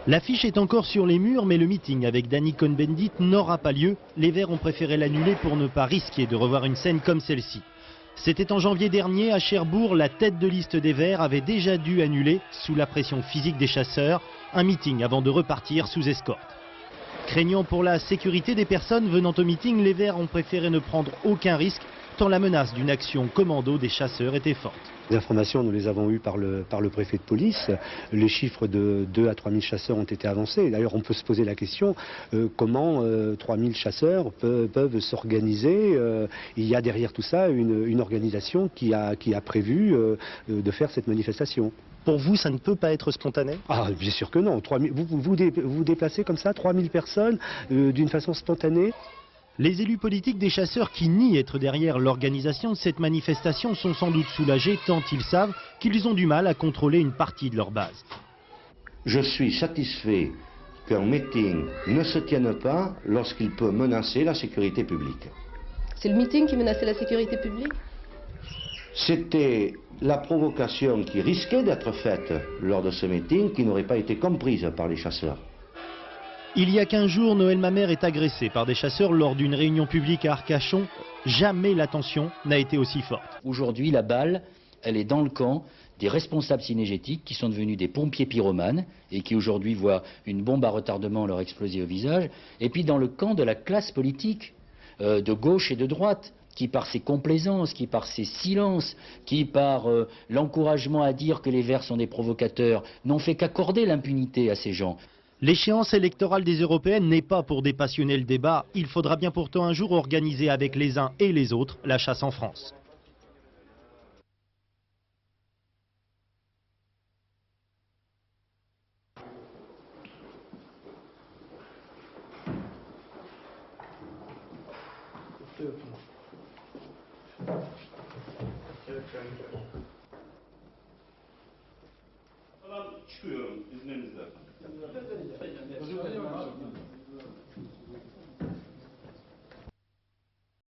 L'affiche est encore sur les murs, mais le meeting avec Danny Cohn-Bendit n'aura pas lieu. Les Verts ont préféré l'annuler pour ne pas risquer de revoir une scène comme celle-ci. C'était en janvier dernier, à Cherbourg, la tête de liste des Verts avait déjà dû annuler, sous la pression physique des chasseurs, un meeting avant de repartir sous escorte. Craignant pour la sécurité des personnes venant au meeting, les Verts ont préféré ne prendre aucun risque, tant la menace d'une action commando des chasseurs était forte. Les informations, nous les avons eues par le préfet de police. Les chiffres de 2 à 3 000 chasseurs ont été avancés. D'ailleurs, on peut se poser la question comment 3 000 chasseurs peuvent s'organiser. Il y a derrière tout ça une organisation qui a prévu de faire cette manifestation. Pour vous, ça ne peut pas être spontané? Ah, bien sûr que non. Vous déplacez comme ça 3 000 personnes d'une façon spontanée? Les élus politiques des chasseurs qui nient être derrière l'organisation de cette manifestation sont sans doute soulagés tant ils savent qu'ils ont du mal à contrôler une partie de leur base. Je suis satisfait qu'un meeting ne se tienne pas lorsqu'il peut menacer la sécurité publique. C'est le meeting qui menaçait la sécurité publique? C'était la provocation qui risquait d'être faite lors de ce meeting qui n'aurait pas été comprise par les chasseurs. Il y a 15 jours, Noël Mamère est agressé par des chasseurs lors d'une réunion publique à Arcachon. Jamais la tension n'a été aussi forte. Aujourd'hui, la balle, elle est dans le camp des responsables cinégétiques qui sont devenus des pompiers pyromanes et qui aujourd'hui voient une bombe à retardement leur exploser au visage. Et puis dans le camp de la classe politique, de gauche et de droite, qui par ses complaisances, qui par ses silences, qui par l'encouragement à dire que les Verts sont des provocateurs, n'ont fait qu'accorder l'impunité à ces gens. L'échéance électorale des européennes n'est pas pour dépassionner le débat. Il faudra bien pourtant un jour organiser avec les uns et les autres la chasse en France. Okay.